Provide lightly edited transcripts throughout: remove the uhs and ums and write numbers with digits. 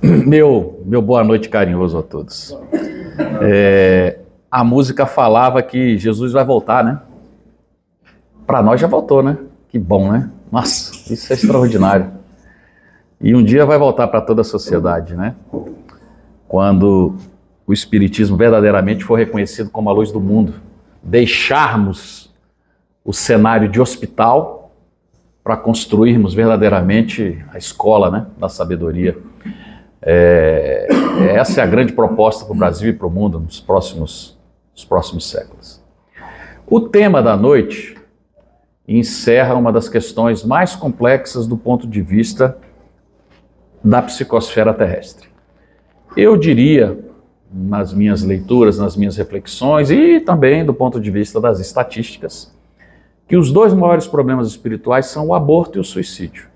Meu boa noite carinhoso a todos. A música falava que Jesus vai voltar, né? Para nós já voltou, né? Que bom, né? Nossa, isso é extraordinário. E um dia vai voltar para toda a sociedade, né? Quando o Espiritismo verdadeiramente for reconhecido como a luz do mundo, deixarmos o cenário de hospital para construirmos verdadeiramente a escola, né, da sabedoria. Essa é a grande proposta para o Brasil e para o mundo nos próximos séculos. O tema da noite encerra uma das questões mais complexas do ponto de vista da psicosfera terrestre. Eu diria, nas minhas leituras, nas minhas reflexões e também do ponto de vista das estatísticas, que os dois maiores problemas espirituais são o aborto e o suicídio.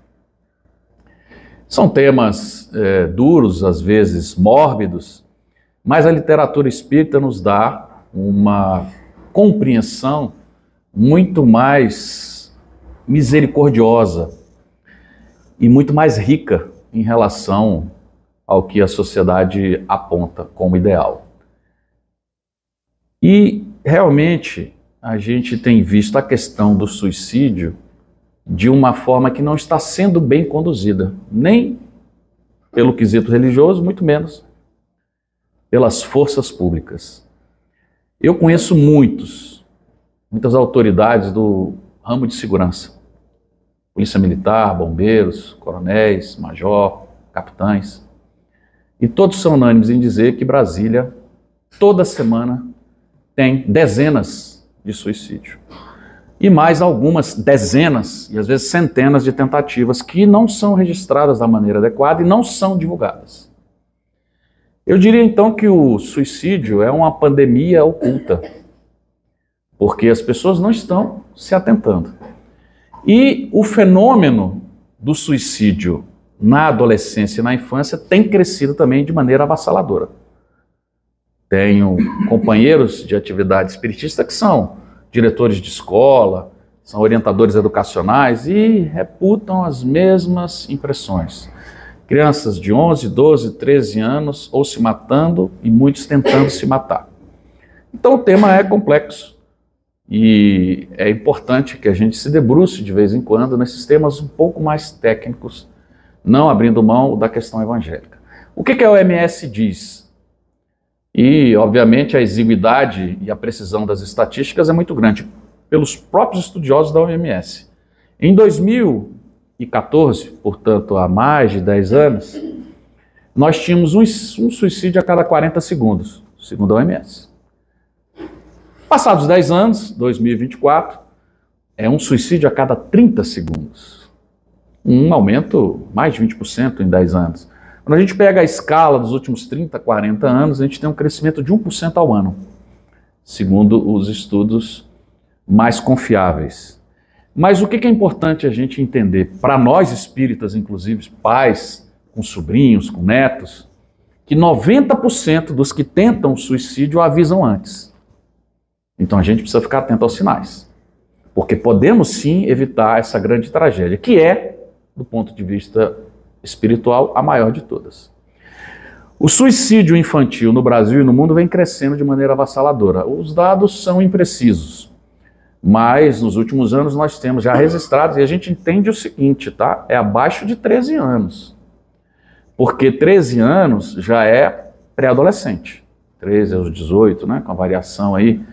São temas duros, às vezes mórbidos, mas a literatura espírita nos dá uma compreensão muito mais misericordiosa e muito mais rica em relação ao que a sociedade aponta como ideal. E realmente a gente tem visto a questão do suicídio de uma forma que não está sendo bem conduzida, nem pelo quesito religioso, muito menos pelas forças públicas. Eu conheço muitas autoridades do ramo de segurança, polícia militar, bombeiros, coronéis, major, capitães, e todos são unânimes em dizer que Brasília, toda semana, tem dezenas de suicídios. E mais algumas dezenas, e às vezes centenas de tentativas que não são registradas da maneira adequada e não são divulgadas. Eu diria então que o suicídio é uma pandemia oculta, porque as pessoas não estão se atentando. E o fenômeno do suicídio na adolescência e na infância tem crescido também de maneira avassaladora. Tenho companheiros de atividade espiritista que são diretores de escola, são orientadores educacionais e reputam as mesmas impressões. Crianças de 11, 12, 13 anos ou se matando e muitos tentando se matar. Então o tema é complexo e é importante que a gente se debruce de vez em quando nesses temas um pouco mais técnicos, não abrindo mão da questão evangélica. O que a OMS diz? E, obviamente, a exiguidade e a precisão das estatísticas é muito grande, pelos próprios estudiosos da OMS. Em 2014, portanto, há mais de 10 anos, nós tínhamos um suicídio a cada 40 segundos, segundo a OMS. Passados 10 anos, 2024, é um suicídio a cada 30 segundos. Um aumento mais de 20% em 10 anos. Quando a gente pega a escala dos últimos 30, 40 anos, a gente tem um crescimento de 1% ao ano, segundo os estudos mais confiáveis. Mas o que é importante a gente entender, para nós espíritas, inclusive pais, com sobrinhos, com netos, que 90% dos que tentam suicídio avisam antes. Então a gente precisa ficar atento aos sinais, porque podemos sim evitar essa grande tragédia, que é, do ponto de vista espiritual, a maior de todas. O suicídio infantil no Brasil e no mundo vem crescendo de maneira avassaladora. Os dados são imprecisos, mas nos últimos anos nós temos já registrados, e a gente entende o seguinte, tá? É abaixo de 13 anos. Porque 13 anos já é pré-adolescente. 13 aos 18, né? Com a variação aí,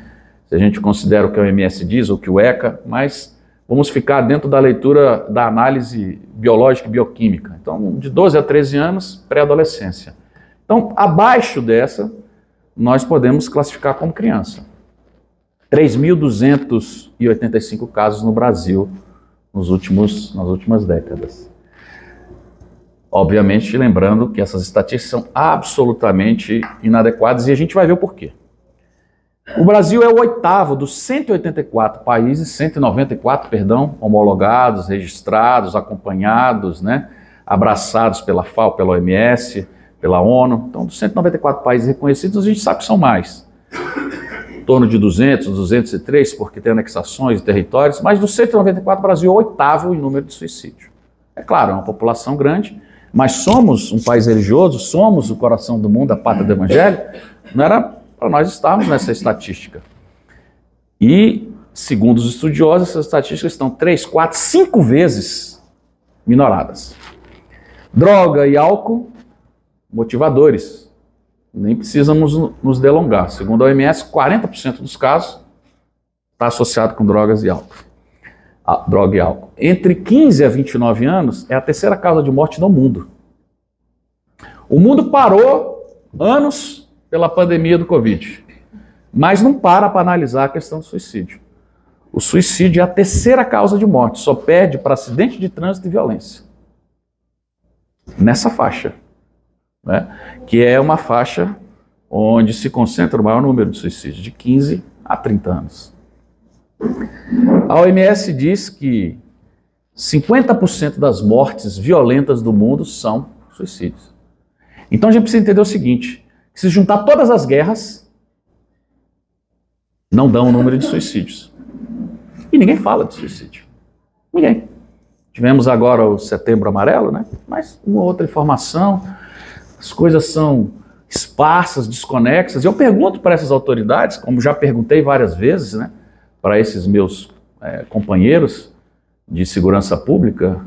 se a gente considera o que a OMS diz, ou que o ECA, mas vamos ficar dentro da leitura da análise biológica e bioquímica. Então, de 12 a 13 anos, pré-adolescência. Então, abaixo dessa, nós podemos classificar como criança. 3.285 casos no Brasil nas últimas décadas. Obviamente, lembrando que essas estatísticas são absolutamente inadequadas e a gente vai ver o porquê. O Brasil é o 8º dos 184 países, 194, homologados, registrados, acompanhados, né, abraçados pela FAO, pela OMS, pela ONU. Então, dos 194 países reconhecidos, a gente sabe que são mais. Em torno de 200, 203, porque tem anexações de territórios, mas dos 194, o Brasil é o 8º em número de suicídio. É claro, é uma população grande, Mas somos um país religioso, somos o coração do mundo, a pátria do evangelho, não era para nós estarmos nessa estatística. E, segundo os estudiosos, essas estatísticas estão 3, 4, 5 vezes minoradas. Droga e álcool, motivadores. Nem precisamos nos delongar. Segundo a OMS, 40% dos casos está associado com drogas e álcool. Droga e álcool. Entre 15 a 29 anos é a terceira causa de morte no mundo. O mundo parou anos pela pandemia do Covid, mas não para analisar a questão do suicídio. O suicídio é a terceira causa de morte, só perde para acidente de trânsito e violência. Nessa faixa, né? Que é uma faixa onde se concentra o maior número de suicídios, de 15 a 30 anos. A OMS diz que 50% das mortes violentas do mundo são suicídios. Então a gente precisa entender o seguinte, que se juntar todas as guerras, não dão o número de suicídios. E ninguém fala de suicídio. Ninguém. Tivemos agora o Setembro Amarelo, né? Mas uma outra informação, as coisas são esparsas, desconexas. Eu pergunto para essas autoridades, como já perguntei várias vezes, né? Para esses meus companheiros de segurança pública,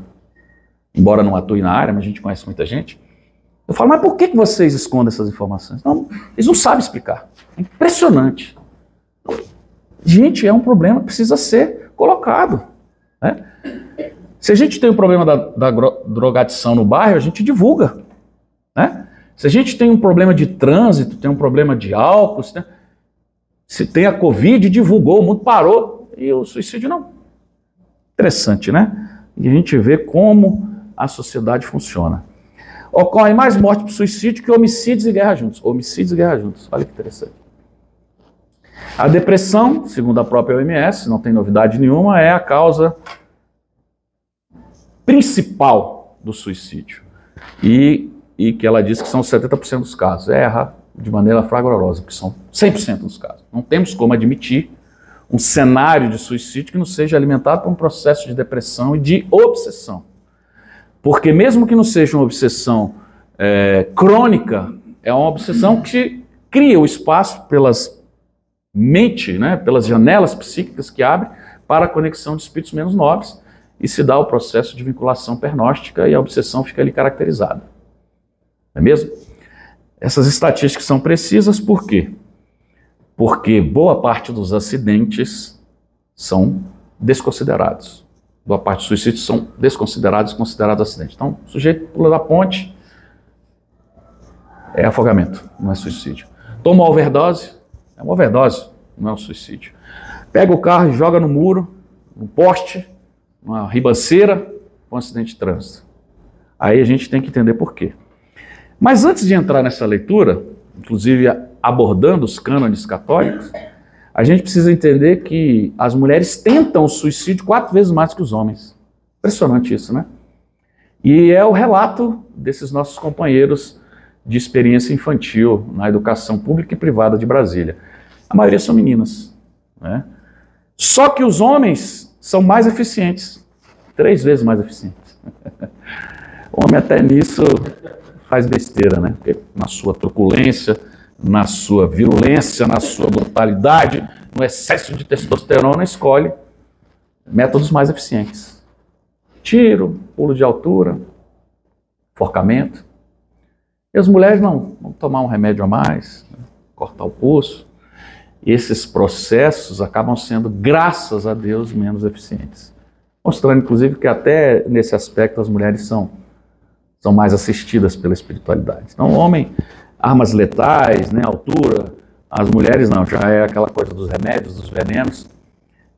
embora não atue na área, mas a gente conhece muita gente. Eu falo, mas por que vocês escondem essas informações? Não, eles não sabem explicar. É impressionante. Gente, é um problema que precisa ser colocado, né? Se a gente tem um problema da drogadição no bairro, a gente divulga, né? Se a gente tem um problema de trânsito, tem um problema de álcool, se tem a Covid, divulgou, o mundo parou, e o suicídio não. Interessante, né? E a gente vê como a sociedade funciona. Ocorre mais morte por suicídio que homicídios e guerra juntos. Homicídios e guerra juntos, olha que interessante. A depressão, segundo a própria OMS, não tem novidade nenhuma, é a causa principal do suicídio. E que ela diz que são 70% dos casos. Erra de maneira fragorosa, que são 100% dos casos. Não temos como admitir um cenário de suicídio que não seja alimentado por um processo de depressão e de obsessão. Porque mesmo que não seja uma obsessão crônica, é uma obsessão que cria o espaço pelas mente, né, pelas janelas psíquicas que abre para a conexão de espíritos menos nobres e se dá o processo de vinculação pernóstica e a obsessão fica ali caracterizada. Não é mesmo? Essas estatísticas são precisas por quê? Porque boa parte dos acidentes são desconsiderados. Boa parte dos suicídios são desconsiderados e considerados acidentes. Então, o sujeito pula da ponte, é afogamento, não é suicídio. Toma uma overdose, é uma overdose, não é um suicídio. Pega o carro e joga no muro, no poste, uma ribanceira, um acidente de trânsito. Aí a gente tem que entender por quê. Mas antes de entrar nessa leitura, inclusive abordando os cânones católicos, a gente precisa entender que as mulheres tentam o suicídio 4 vezes mais que os homens. Impressionante isso, né? E é o relato desses nossos companheiros de experiência infantil na educação pública e privada de Brasília. A maioria são meninas, né? Só que os homens são mais eficientes, 3 vezes mais eficientes. O homem até nisso faz besteira, né? Porque na sua truculência, na sua virulência, na sua brutalidade, no excesso de testosterona, escolhe métodos mais eficientes. Tiro, pulo de altura, enforcamento. E as mulheres não, vão tomar um remédio a mais, né? Cortar o pulso. E esses processos acabam sendo, graças a Deus, menos eficientes. Mostrando, inclusive, que até nesse aspecto as mulheres são mais assistidas pela espiritualidade. Então, o homem, armas letais, né, altura, as mulheres não, já é aquela coisa dos remédios, dos venenos,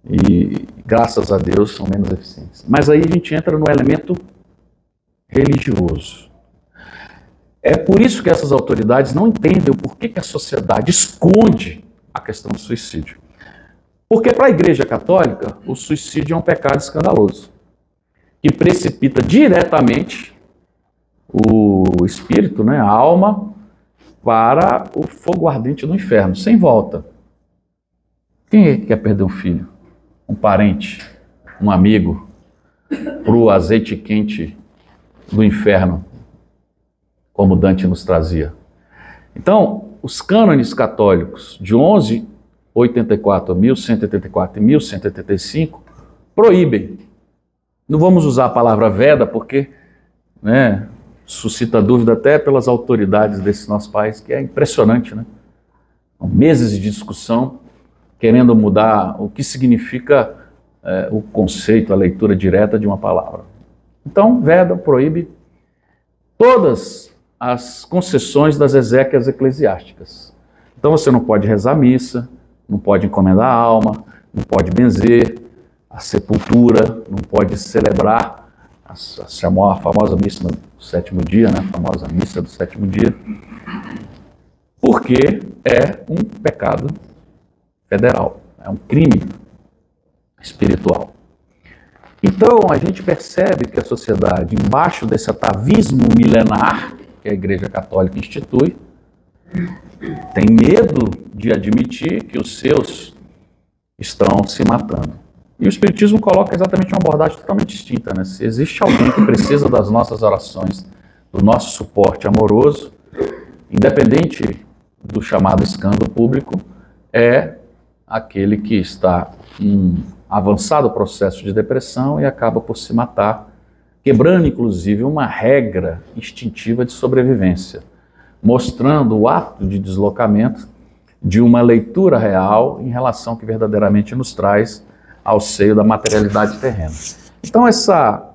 e graças a Deus são menos eficientes. Mas aí a gente entra no elemento religioso. É por isso que essas autoridades não entendem o porquê que a sociedade esconde a questão do suicídio. Porque para a Igreja Católica, o suicídio é um pecado escandaloso, que precipita diretamente o espírito, né, a alma, para o fogo ardente do inferno, sem volta. Quem é que quer perder um filho, um parente, um amigo, para o azeite quente do inferno? como Dante nos trazia. Então, os cânones católicos de 1184 a 1184 e 1185 proíbem. Não vamos usar a palavra Veda porque, né, suscita dúvida até pelas autoridades desse nosso país, que é impressionante, né? Meses de discussão querendo mudar o que significa o conceito, a leitura direta de uma palavra. Então, Veda proíbe todas as concessões das exéquias eclesiásticas. Então você não pode rezar missa, não pode encomendar a alma, não pode benzer a sepultura, não pode celebrar a famosa missa do sétimo dia, né? A famosa missa do sétimo dia, porque é um pecado federal, é um crime espiritual. Então a gente percebe que a sociedade, embaixo desse atavismo milenar que a Igreja Católica institui, tem medo de admitir que os seus estão se matando. E o Espiritismo coloca exatamente uma abordagem totalmente distinta, né? Se existe alguém que precisa das nossas orações, do nosso suporte amoroso, independente do chamado escândalo público, é aquele que está em avançado processo de depressão e acaba por se matar, quebrando inclusive uma regra instintiva de sobrevivência, mostrando o ato de deslocamento de uma leitura real em relação ao que verdadeiramente nos traz ao seio da materialidade terrena. Então essa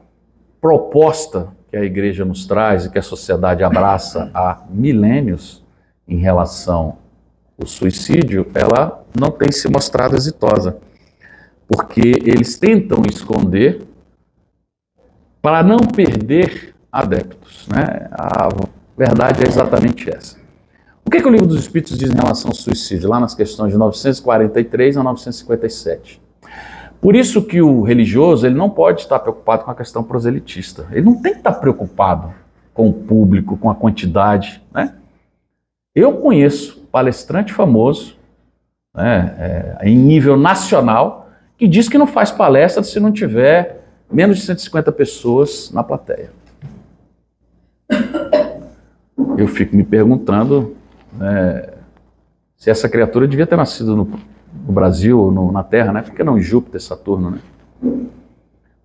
proposta que a Igreja nos traz e que a sociedade abraça há milênios em relação ao suicídio, ela não tem se mostrado exitosa, porque eles tentam esconder para não perder adeptos, né? A verdade é exatamente essa. O que o Livro dos Espíritos diz em relação ao suicídio? Lá nas questões de 943 a 957. Por isso que o religioso ele não pode estar preocupado com a questão proselitista. Ele não tem que estar preocupado com o público, com a quantidade, né? Eu conheço palestrante famoso, né, em nível nacional, que diz que não faz palestra se não tiver menos de 150 pessoas na plateia. Eu fico me perguntando se essa criatura devia ter nascido no Brasil ou na Terra, né? Por que não em Júpiter, Saturno, né?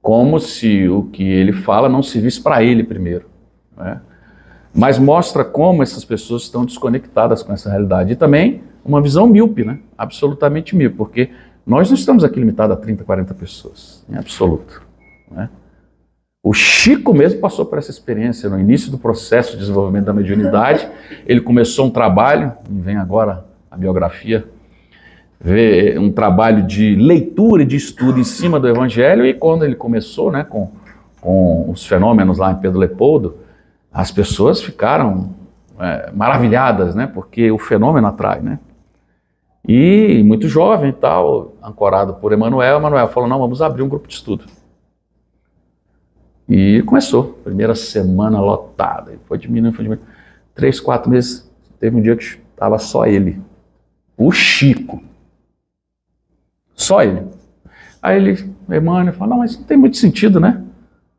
Como se o que ele fala não servisse para ele primeiro, né? Mas mostra como essas pessoas estão desconectadas com essa realidade. E também uma visão míope, né? Absolutamente míope, porque nós não estamos aqui limitados a 30, 40 pessoas, em absoluto, né? O Chico mesmo passou por essa experiência no início do processo de desenvolvimento da mediunidade. Ele começou um trabalho, e vem agora a biografia, um trabalho de leitura e de estudo em cima do Evangelho, e quando ele começou, né, com os fenômenos lá em Pedro Leopoldo, as pessoas ficaram maravilhadas, né, porque o fenômeno atrai, né? E muito jovem e tal, ancorado por Emmanuel falou, não, vamos abrir um grupo de estudo. E começou, primeira semana lotada, foi diminuindo, 3, 4 meses, teve um dia que estava só ele, o Chico, só ele. Aí Emmanuel falou, não, mas não tem muito sentido, né,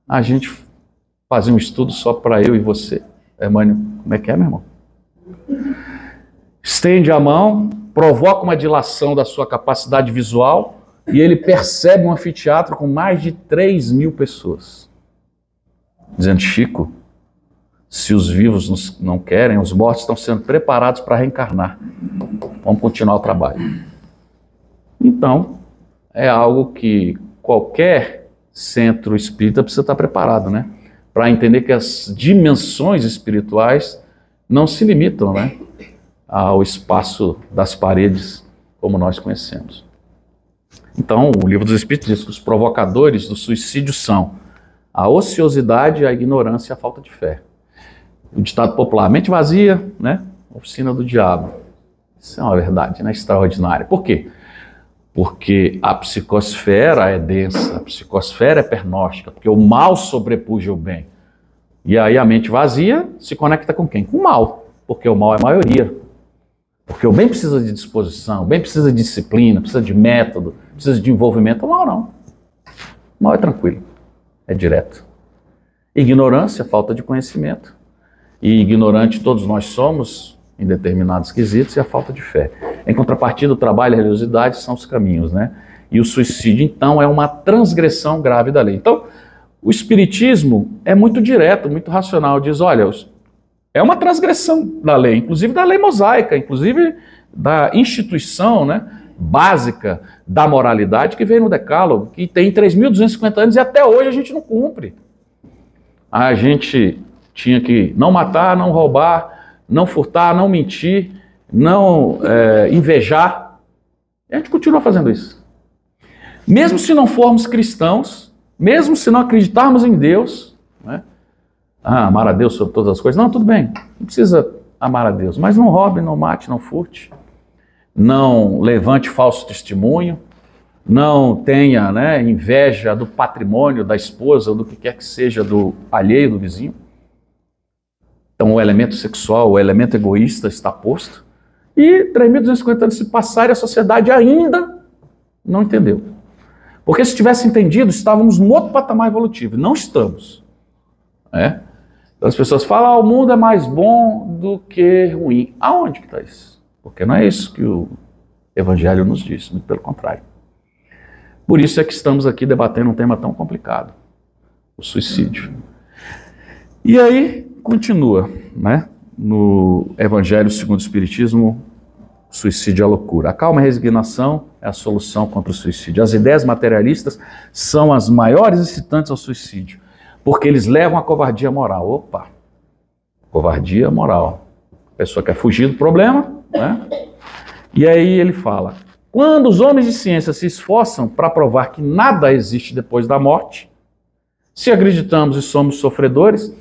a gente fazer um estudo só para eu e você. Emmanuel, como é que é, meu irmão? Estende a mão, provoca uma dilação da sua capacidade visual e ele percebe um anfiteatro com mais de 3.000 pessoas. Dizendo, Chico, se os vivos não querem, os mortos estão sendo preparados para reencarnar. Vamos continuar o trabalho. Então, é algo que qualquer centro espírita precisa estar preparado, né? Para entender que as dimensões espirituais não se limitam, né, ao espaço das paredes como nós conhecemos. Então, o Livro dos Espíritos diz que os provocadores do suicídio são a ociosidade, a ignorância e a falta de fé. O ditado popular, mente vazia, né, oficina do diabo. Isso é uma verdade, né, extraordinária. Por quê? Porque a psicosfera é densa, a psicosfera é pernóstica, porque o mal sobrepuja o bem. E aí a mente vazia se conecta com quem? Com o mal, porque o mal é a maioria. Porque o bem precisa de disposição, o bem precisa de disciplina, precisa de método, precisa de envolvimento. O mal não. O mal é tranquilo, é direto. Ignorância, falta de conhecimento. e ignorante todos nós somos em determinados quesitos, e a falta de fé. Em contrapartida, o trabalho e a religiosidade são os caminhos, né? E o suicídio, então, é uma transgressão grave da lei. Então, o Espiritismo é muito direto, muito racional, diz, olha, é uma transgressão da lei, inclusive da lei mosaica, inclusive da instituição, né, básica da moralidade que veio no Decálogo, que tem 3.250 anos e até hoje a gente não cumpre. A gente tinha que não matar, não roubar, não furtar, não mentir, não invejar. E a gente continua fazendo isso. Mesmo se não formos cristãos, mesmo se não acreditarmos em Deus, né? Amar a Deus sobre todas as coisas. Não, tudo bem, não precisa amar a Deus, mas não roube, não mate, não furte, não levante falso testemunho, não tenha, né, inveja do patrimônio da esposa ou do que quer que seja do alheio, do vizinho. Então o elemento sexual, o elemento egoísta está posto. E 3.250 anos se passaram e a sociedade ainda não entendeu. Porque se tivesse entendido, estávamos num outro patamar evolutivo. Não estamos. Então as pessoas falam, o mundo é mais bom do que ruim. Aonde que está isso? Porque não é isso que o Evangelho nos diz, muito pelo contrário. Por isso é que estamos aqui debatendo um tema tão complicado, o suicídio. E aí, continua, né? No Evangelho segundo o Espiritismo, suicídio é a loucura. A calma e a resignação é a solução contra o suicídio. As ideias materialistas são as maiores incitantes ao suicídio, porque eles levam à covardia moral. Opa, covardia moral. A pessoa quer fugir do problema, né? E aí ele fala, quando os homens de ciência se esforçam para provar que nada existe depois da morte, se acreditamos e somos sofredores,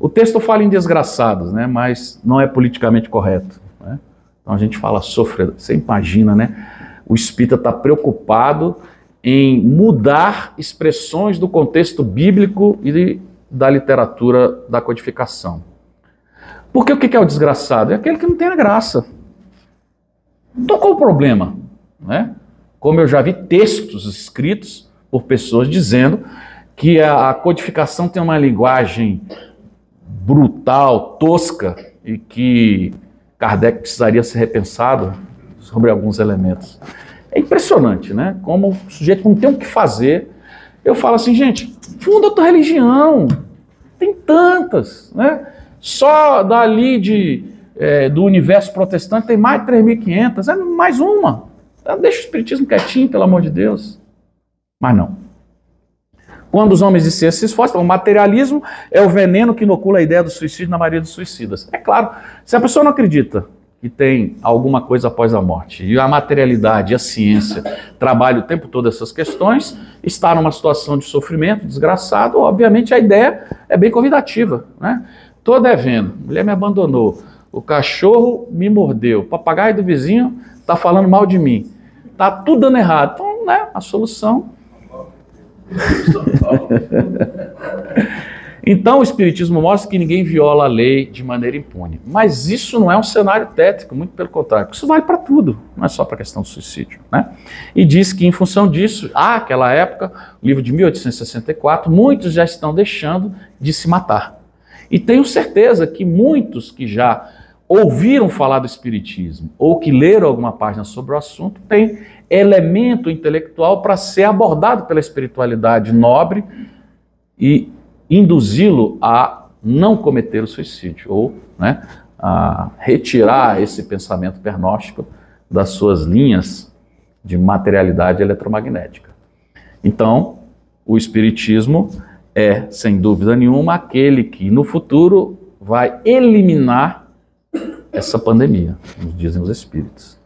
o texto fala em desgraçados, né? Mas não é politicamente correto, né? Então a gente fala sofredor. Você imagina, né? O espírita está preocupado em mudar expressões do contexto bíblico e da literatura da codificação. Porque o que é o desgraçado? É aquele que não tem a graça. Então qual o problema? Né? Como eu já vi textos escritos por pessoas dizendo que a codificação tem uma linguagem brutal, tosca, e que Kardec precisaria ser repensado sobre alguns elementos. É impressionante, né? Como o sujeito não tem o que fazer. Eu falo assim, gente, funda outra religião. Tem tantas, né? Só dali do universo protestante tem mais de 3.500. É mais uma. Então, deixa o espiritismo quietinho, pelo amor de Deus. Mas não. Quando os homens de ciência se esforçam, o materialismo é o veneno que inocula a ideia do suicídio na maioria dos suicidas. É claro, se a pessoa não acredita que tem alguma coisa após a morte, e a materialidade, a ciência, trabalha o tempo todo essas questões, está numa situação de sofrimento, desgraçado, obviamente a ideia é bem convidativa, né? Estou devendo, a mulher me abandonou, o cachorro me mordeu, o papagaio do vizinho está falando mal de mim, está tudo dando errado. Então, né, a solução... Então o Espiritismo mostra que ninguém viola a lei de maneira impune. Mas isso não é um cenário tétrico, muito pelo contrário, porque isso vale para tudo, não é só para a questão do suicídio, né? E diz que em função disso, àquela época, o livro de 1864, muitos já estão deixando de se matar. E tenho certeza que muitos que já ouviram falar do Espiritismo ou que leram alguma página sobre o assunto têm elemento intelectual para ser abordado pela espiritualidade nobre e induzi-lo a não cometer o suicídio, ou, né, a retirar esse pensamento pernóstico das suas linhas de materialidade eletromagnética. Então, o Espiritismo é, sem dúvida nenhuma, aquele que no futuro vai eliminar essa pandemia, nos dizem os Espíritos.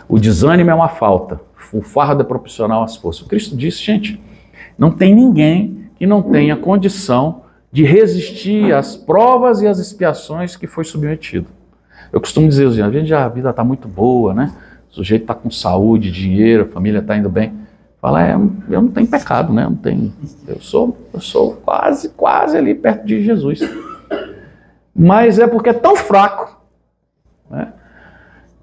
O desânimo é uma falta, o fardo é proporcional às forças. O Cristo disse, gente, não tem ninguém que não tenha condição de resistir às provas e às expiações que foi submetido. Eu costumo dizer, a vida está muito boa, né? O sujeito está com saúde, dinheiro, a família está indo bem. Fala, eu não tenho pecado, né? Eu sou quase ali perto de Jesus. Mas é porque é tão fraco, né,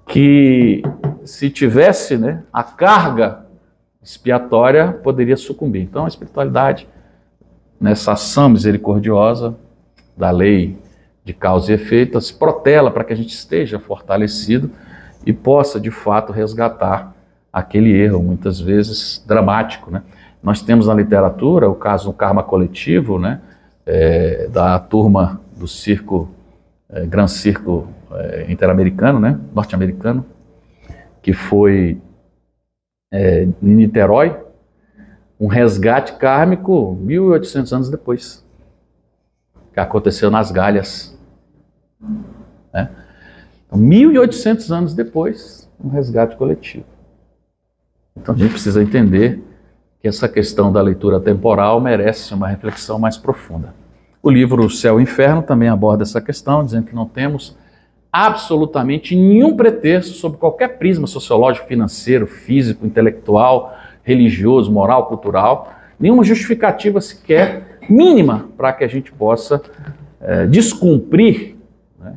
que se tivesse, né, a carga expiatória, poderia sucumbir. Então a espiritualidade, nessa ação misericordiosa da lei de causa e efeito, se protela para que a gente esteja fortalecido e possa, de fato, resgatar aquele erro, muitas vezes dramático, né? Nós temos na literatura o caso do karma coletivo, né? Da turma do circo, Gran Circo Interamericano, né? Norte-americano, que foi em Niterói, um resgate kármico 1.800 anos depois, que aconteceu nas Galhas, né? Então, 1.800 anos depois, um resgate coletivo. Então a gente precisa entender que essa questão da leitura temporal merece uma reflexão mais profunda. O livro Céu e Inferno também aborda essa questão, dizendo que não temos absolutamente nenhum pretexto sobre qualquer prisma sociológico, financeiro, físico, intelectual, religioso, moral, cultural, nenhuma justificativa sequer mínima para que a gente possa descumprir, né,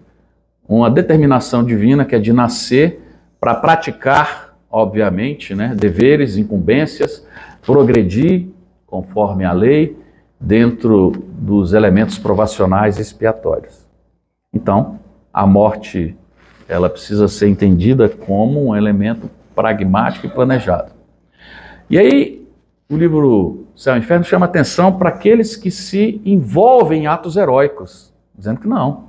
uma determinação divina que é de nascer para praticar, obviamente, né, deveres, incumbências, progredir conforme a lei dentro dos elementos provacionais e expiatórios. Então, a morte, ela precisa ser entendida como um elemento pragmático e planejado. E aí, o livro Céu e Inferno chama atenção para aqueles que se envolvem em atos heróicos, dizendo que não.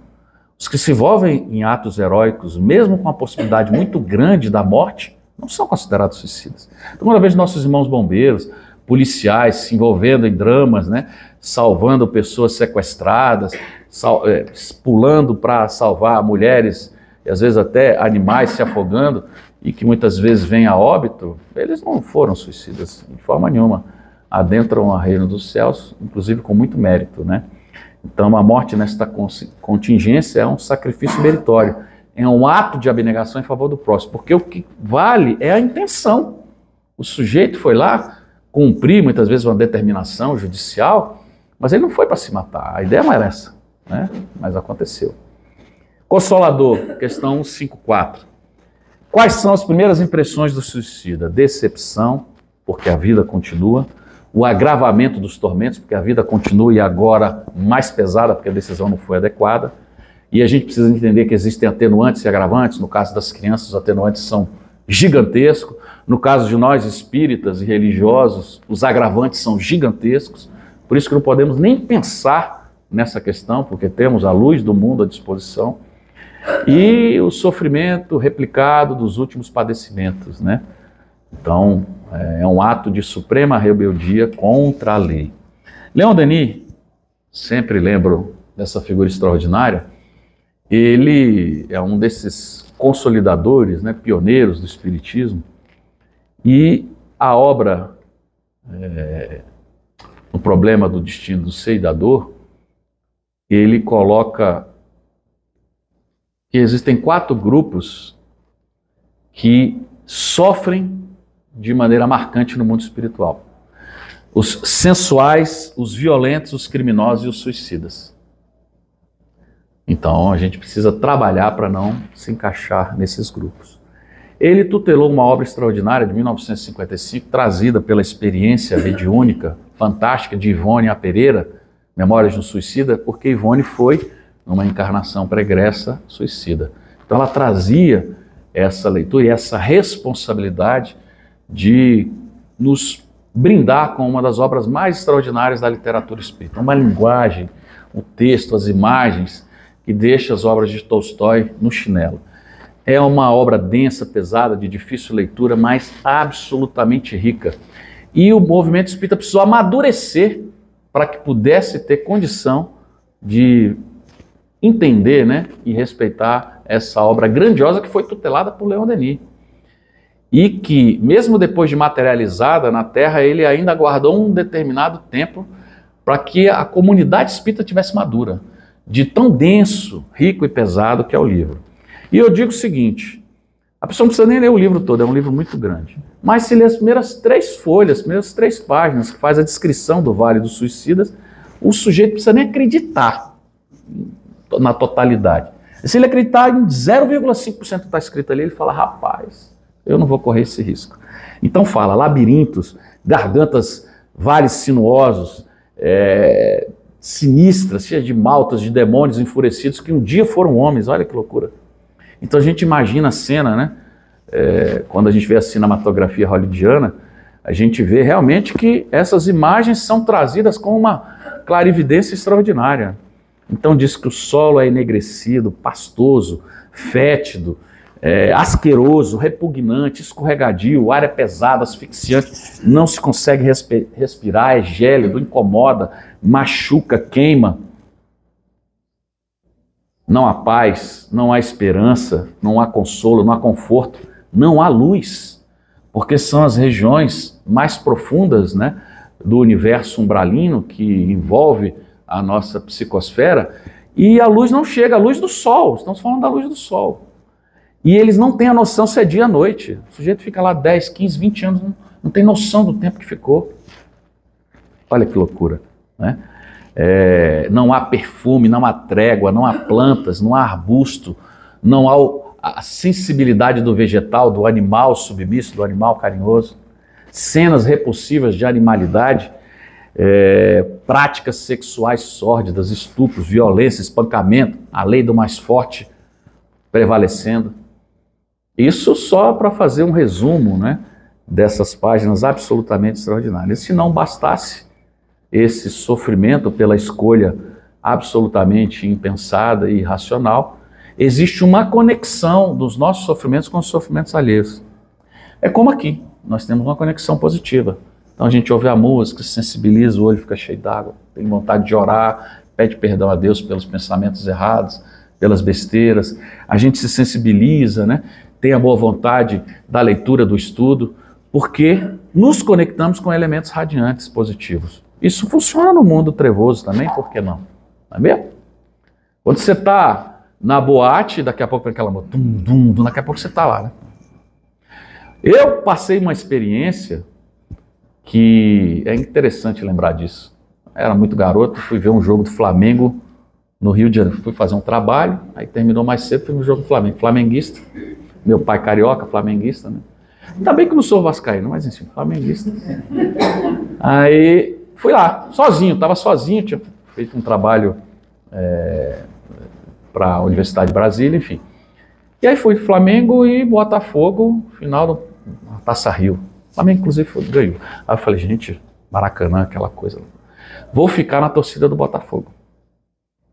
Os que se envolvem em atos heróicos, mesmo com a possibilidade muito grande da morte, não são considerados suicidas. Então, quando eu vejo nossos irmãos bombeiros, policiais se envolvendo em dramas, né, salvando pessoas sequestradas, pulando para salvar mulheres e às vezes até animais se afogando e que muitas vezes vêm a óbito, eles não foram suicidas de forma nenhuma, adentram a reino dos céus, inclusive com muito mérito, né? Então a morte nesta contingência é um sacrifício meritório, é um ato de abnegação em favor do próximo, porque o que vale é a intenção. O sujeito foi lá cumprir muitas vezes uma determinação judicial, mas ele não foi para se matar, a ideia não era essa, né? Mas aconteceu. Consolador, questão 154. Quais são as primeiras impressões do suicida? Decepção, porque a vida continua. O agravamento dos tormentos, porque a vida continua e agora mais pesada, porque a decisão não foi adequada. E a gente precisa entender que existem atenuantes e agravantes. No caso das crianças, os atenuantes são gigantescos. No caso de nós, espíritas e religiosos, os agravantes são gigantescos. Por isso que não podemos nem pensar nessa questão, porque temos a luz do mundo à disposição. E o sofrimento replicado dos últimos padecimentos, né? Então, é um ato de suprema rebeldia contra a lei. Leon Denis, sempre lembro dessa figura extraordinária, ele é um desses consolidadores, né, pioneiros do espiritismo, e a obra, O Problema do Destino do Ser e da Dor, ele coloca que existem 4 grupos que sofrem de maneira marcante no mundo espiritual. Os sensuais, os violentos, os criminosos e os suicidas. Então a gente precisa trabalhar para não se encaixar nesses grupos. Ele tutelou uma obra extraordinária de 1955, trazida pela experiência mediúnica fantástica de Ivone A. Pereira, Memórias de um Suicida, porque Ivone foi, numa encarnação pregressa, suicida. Então ela trazia essa leitura e essa responsabilidade de nos brindar com uma das obras mais extraordinárias da literatura espírita. Uma linguagem, o texto, as imagens, que deixa as obras de Tolstói no chinelo. É uma obra densa, pesada, de difícil leitura, mas absolutamente rica. E o movimento espírita precisou amadurecer para que pudesse ter condição de entender, né, e respeitar essa obra grandiosa que foi tutelada por Leon Denis. E que, mesmo depois de materializada na Terra, ele ainda aguardou um determinado tempo para que a comunidade espírita tivesse madura, de tão denso, rico e pesado que é o livro. E eu digo o seguinte, a pessoa não precisa nem ler o livro todo, é um livro muito grande. Mas se ler as primeiras 3 folhas, as primeiras 3 páginas, que faz a descrição do Vale dos Suicidas, o sujeito não precisa nem acreditar na totalidade. Se ele acreditar em 0,5% que está escrito ali, ele fala, rapaz, eu não vou correr esse risco. Então fala, labirintos, gargantas, vales sinuosos, sinistra, cheia de maltas, de demônios enfurecidos que um dia foram homens. Olha que loucura. Então a gente imagina a cena, né? Quando a gente vê a cinematografia hollywoodiana, a gente vê realmente que essas imagens são trazidas com uma clarividência extraordinária. Então diz que o solo é enegrecido, pastoso, fétido, asqueroso, repugnante, escorregadio, o ar é pesado, asfixiante, não se consegue respirar, é gélido, incomoda, machuca, queima. Não há paz, não há esperança, não há consolo, não há conforto, não há luz, porque são as regiões mais profundas, né, do universo umbralino que envolve a nossa psicosfera, e a luz não chega, a luz do sol, estamos falando da luz do sol. E eles não têm a noção se é dia ou noite. O sujeito fica lá 10, 15, 20 anos, não tem noção do tempo que ficou. Olha que loucura, né? Não há perfume, não há trégua, não há plantas, não há arbusto, não há a sensibilidade do vegetal, do animal submisso, do animal carinhoso, cenas repulsivas de animalidade, práticas sexuais sórdidas, estupros, violência, espancamento, a lei do mais forte prevalecendo. Isso só para fazer um resumo, né, dessas páginas absolutamente extraordinárias. Se não bastasse esse sofrimento pela escolha absolutamente impensada e irracional, existe uma conexão dos nossos sofrimentos com os sofrimentos alheios. É como aqui, nós temos uma conexão positiva. Então a gente ouve a música, se sensibiliza, o olho fica cheio d'água, tem vontade de orar, pede perdão a Deus pelos pensamentos errados, pelas besteiras, a gente se sensibiliza, né? Tem a boa vontade da leitura, do estudo, porque nos conectamos com elementos radiantes, positivos. Isso funciona no mundo trevoso também, por que não? Não é mesmo? Quando você está na boate, daqui a pouco vem aquela música, daqui a pouco você está lá, né? Eu passei uma experiência que é interessante lembrar disso. Era muito garoto, fui ver um jogo do Flamengo no Rio de Janeiro. Fui fazer um trabalho, aí terminou mais cedo, fui no jogo do Flamengo. Flamenguista, meu pai carioca, flamenguista, né? Ainda bem que eu não sou vascaíno, mas enfim, flamenguista. Aí fui lá, sozinho, estava sozinho, tinha feito um trabalho para a Universidade de Brasília, enfim. E aí fui Flamengo e Botafogo, final da Taça Rio. O Flamengo, inclusive, ganhou. Aí eu falei, gente, Maracanã, aquela coisa. Vou ficar na torcida do Botafogo.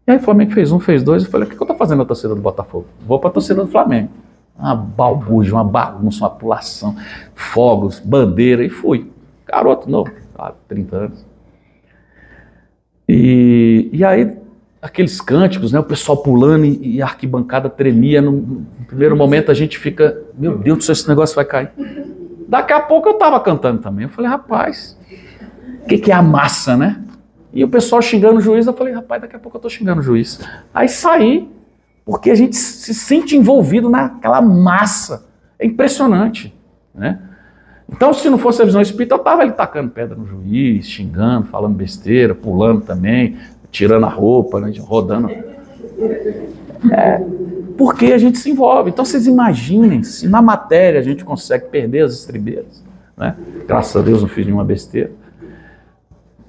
E aí o Flamengo fez um, fez dois, eu falei, o que eu estou fazendo na torcida do Botafogo? Vou para a torcida do Flamengo. Uma balbúrdia, uma bagunça, uma pulação, fogos, bandeira, e fui. Garoto novo, 30 anos. E aí, aqueles cânticos, né, o pessoal pulando e a arquibancada tremia. No primeiro momento a gente fica, meu Deus do céu, esse negócio vai cair. Daqui a pouco eu estava cantando também. Eu falei, rapaz, o que é a massa, né? E o pessoal xingando o juiz, eu falei, rapaz, daqui a pouco eu estou xingando o juiz. Aí saí, porque a gente se sente envolvido naquela massa. É impressionante, né? Então, se não fosse a visão espírita, eu estava ali tacando pedra no juiz, xingando, falando besteira, pulando também, tirando a roupa, né, rodando. Porque a gente se envolve. Então, vocês imaginem se na matéria a gente consegue perder as estribeiras, né? Graças a Deus não fiz nenhuma besteira.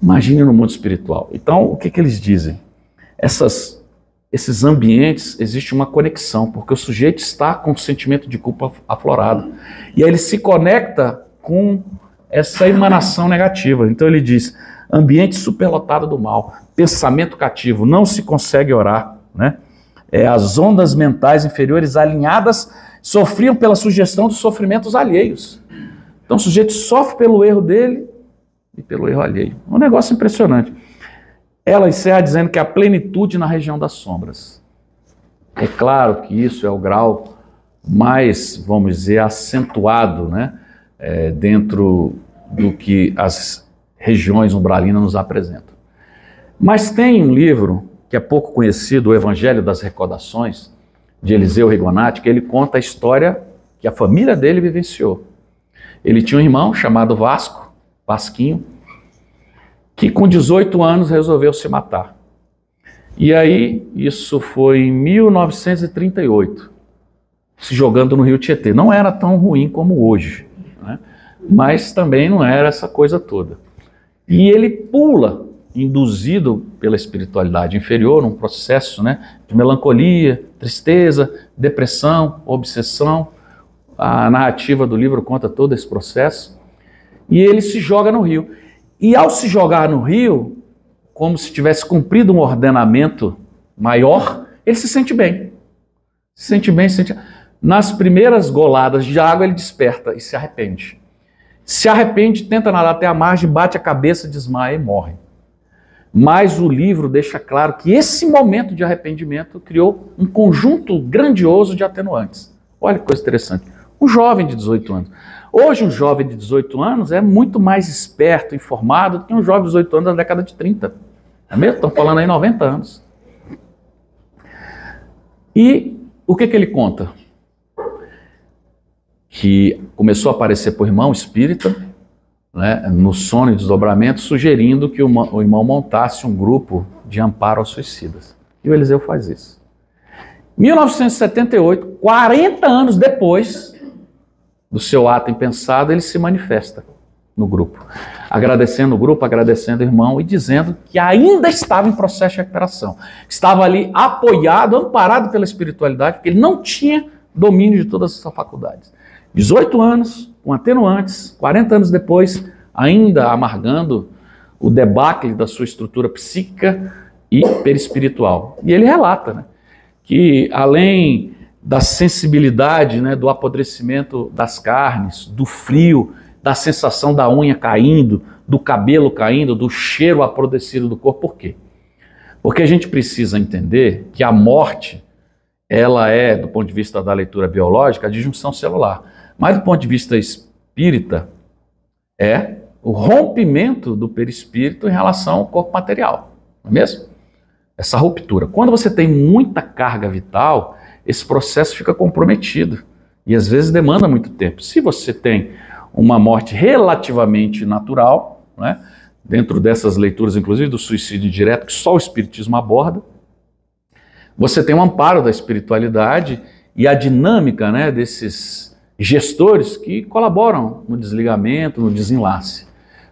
Imagine no mundo espiritual. Então, o que eles dizem? Esses ambientes, existe uma conexão, porque o sujeito está com o sentimento de culpa aflorado. E aí ele se conecta com essa emanação negativa. Então ele diz, ambiente superlotado do mal, pensamento cativo, não se consegue orar, né? As ondas mentais inferiores alinhadas sofriam pela sugestão dos sofrimentos alheios. Então o sujeito sofre pelo erro dele e pelo erro alheio. Um negócio impressionante. Ela encerra dizendo que a plenitude na região das sombras. É claro que isso é o grau mais, vamos dizer, acentuado, né, dentro do que as regiões umbralinas nos apresentam. Mas tem um livro que é pouco conhecido, o Evangelho das Recordações, de Eliseu Rigonati, que ele conta a história que a família dele vivenciou. Ele tinha um irmão chamado Vasquinho, que com 18 anos resolveu se matar. E aí, isso foi em 1938, se jogando no Rio Tietê. Não era tão ruim como hoje, né? Mas também não era essa coisa toda. E ele pula induzido pela espiritualidade inferior, num processo, né, de melancolia, tristeza, depressão, obsessão. A narrativa do livro conta todo esse processo. E ele se joga no rio. E ao se jogar no rio, como se tivesse cumprido um ordenamento maior, ele se sente bem. Se sente bem, se sente... Nas primeiras goladas de água, ele desperta e se arrepende. Se arrepende, tenta nadar até a margem, bate a cabeça, desmaia e morre. Mas o livro deixa claro que esse momento de arrependimento criou um conjunto grandioso de atenuantes. Olha que coisa interessante. Um jovem de 18 anos. Hoje um jovem de 18 anos é muito mais esperto, informado do que um jovem de 18 anos da década de 30. É mesmo? Estão falando aí 90 anos. E o que ele conta? Que começou a aparecer para o irmão espírita, né, no sono e desdobramento, sugerindo que o irmão montasse um grupo de amparo aos suicidas. E o Eliseu faz isso. 1978, 40 anos depois do seu ato impensado, ele se manifesta no grupo, agradecendo o grupo, agradecendo o irmão e dizendo que ainda estava em processo de recuperação. Estava ali apoiado, amparado pela espiritualidade, porque ele não tinha domínio de todas as faculdades. 18 anos, com atenuantes, 40 anos depois, ainda amargando o debacle da sua estrutura psíquica e perispiritual. E ele relata, né, que além da sensibilidade, né, do apodrecimento das carnes, do frio, da sensação da unha caindo, do cabelo caindo, do cheiro apodrecido do corpo. Por quê? Porque a gente precisa entender que a morte, ela é, do ponto de vista da leitura biológica, a disjunção celular. Mas do ponto de vista espírita, é o rompimento do perispírito em relação ao corpo material. Não é mesmo? Essa ruptura. Quando você tem muita carga vital, esse processo fica comprometido. E às vezes demanda muito tempo. Se você tem uma morte relativamente natural, né, dentro dessas leituras, inclusive do suicídio direto, que só o Espiritismo aborda, você tem um amparo da espiritualidade e a dinâmica, né, desses gestores que colaboram no desligamento, no desenlace.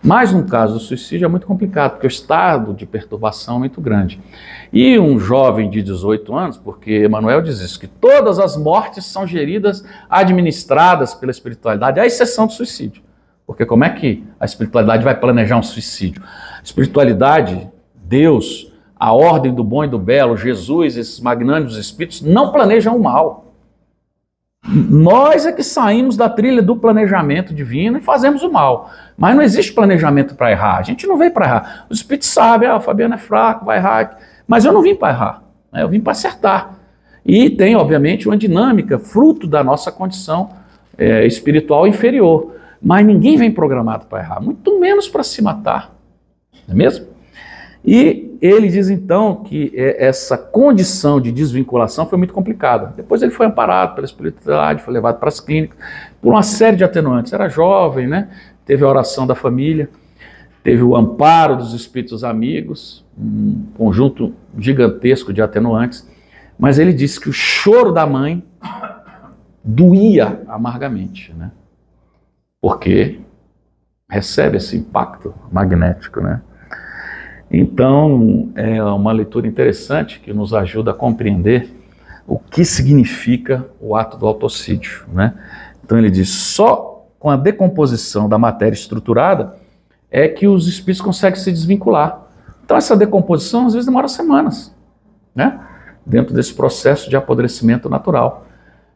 Mas no caso do suicídio é muito complicado, porque o estado de perturbação é muito grande. E um jovem de 18 anos, porque Emmanuel diz isso, que todas as mortes são geridas, administradas pela espiritualidade, à exceção do suicídio. Porque como é que a espiritualidade vai planejar um suicídio? A espiritualidade, Deus, a ordem do bom e do belo, Jesus, esses magnânimos espíritos, não planejam o mal. Nós é que saímos da trilha do planejamento divino e fazemos o mal. Mas não existe planejamento para errar. A gente não veio para errar. Os espíritos sabem, o Fabiano é fraco, vai errar. Mas eu não vim para errar, né? Eu vim para acertar. E tem, obviamente, uma dinâmica, fruto da nossa condição espiritual inferior. Mas ninguém vem programado para errar, muito menos para se matar. Não é mesmo? E ele diz então que essa condição de desvinculação foi muito complicada. Depois ele foi amparado pela espiritualidade, foi levado para as clínicas, por uma série de atenuantes. Era jovem, né? Teve a oração da família, teve o amparo dos espíritos amigos, um conjunto gigantesco de atenuantes. Mas ele disse que o choro da mãe doía amargamente, né? Porque recebe esse impacto magnético, né? Então, é uma leitura interessante que nos ajuda a compreender o que significa o ato do autocídio, né? Então ele diz, só com a decomposição da matéria estruturada é que os espíritos conseguem se desvincular. Então essa decomposição às vezes demora semanas, né? Dentro desse processo de apodrecimento natural.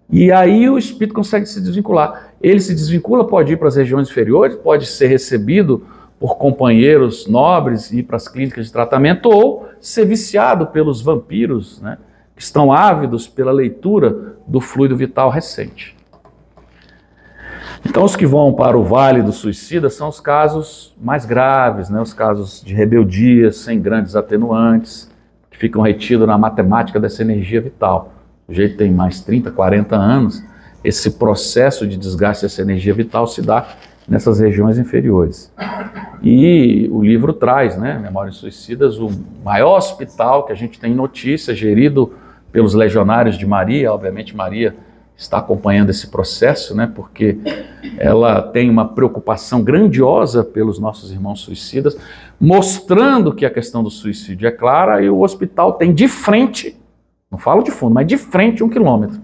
E aí o espírito consegue se desvincular. Ele se desvincula, pode ir para as regiões inferiores, pode ser recebido por companheiros nobres e ir para as clínicas de tratamento, ou ser viciado pelos vampiros, né, que estão ávidos pela leitura do fluido vital recente. Então os que vão para o vale do suicida são os casos mais graves, né, os casos de rebeldia, sem grandes atenuantes, que ficam retidos na matemática dessa energia vital. O sujeito tem mais 30, 40 anos, esse processo de desgaste dessa energia vital se dá nessas regiões inferiores. E o livro traz, né, Memórias Suicidas, o maior hospital que a gente tem notícia, gerido pelos legionários de Maria. Obviamente Maria está acompanhando esse processo, né, porque ela tem uma preocupação grandiosa pelos nossos irmãos suicidas, mostrando que a questão do suicídio é clara, e o hospital tem de frente, não falo de fundo, mas de frente 1 quilômetro.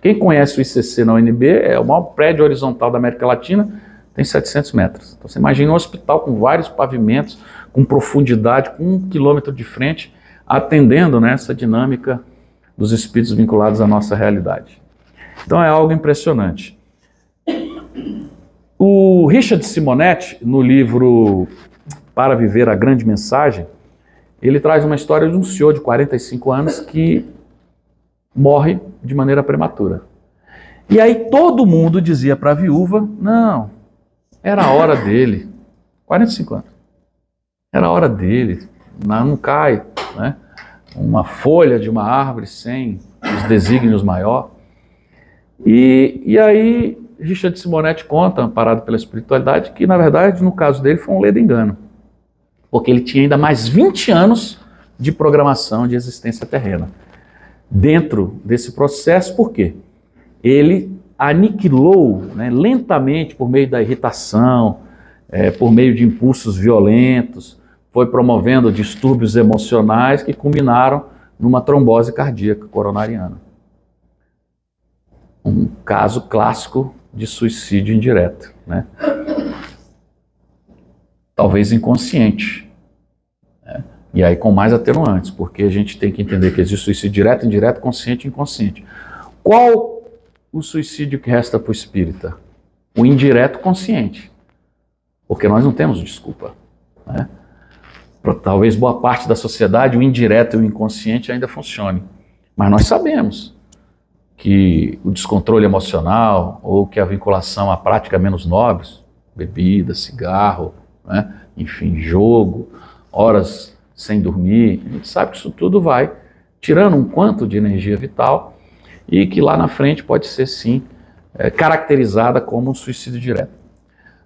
Quem conhece o ICC na UNB, é o maior prédio horizontal da América Latina, tem 700 metros. Então você imagina um hospital com vários pavimentos, com profundidade, com 1 quilômetro de frente, atendendo, né, essa dinâmica dos espíritos vinculados à nossa realidade. Então é algo impressionante. O Richard Simonetti, no livro Para Viver a Grande Mensagem, ele traz uma história de um senhor de 45 anos que morre de maneira prematura. E aí todo mundo dizia para a viúva, não, era a hora dele. 45 anos. Era a hora dele. Não cai, né, uma folha de uma árvore sem os desígnios maior. E aí Richard Simonetti conta, amparado pela espiritualidade, que na verdade no caso dele foi um ledo engano. Porque ele tinha ainda mais 20 anos de programação de existência terrena. Dentro desse processo, por quê? Ele aniquilou, né, lentamente, por meio da irritação, por meio de impulsos violentos, foi promovendo distúrbios emocionais que culminaram numa trombose cardíaca coronariana. Um caso clássico de suicídio indireto, né? Talvez inconsciente, né? E aí com mais atenuantes, porque a gente tem que entender que existe suicídio direto, indireto, consciente e inconsciente. Qual o suicídio que resta para o espírita? O indireto consciente, porque nós não temos desculpa, né? Para talvez boa parte da sociedade o indireto e o inconsciente ainda funcione, mas nós sabemos que o descontrole emocional ou que a vinculação à prática menos nobres, bebida, cigarro, né, enfim, jogo, horas sem dormir, a gente sabe que isso tudo vai tirando um quanto de energia vital e que lá na frente pode ser sim caracterizada como um suicídio direto.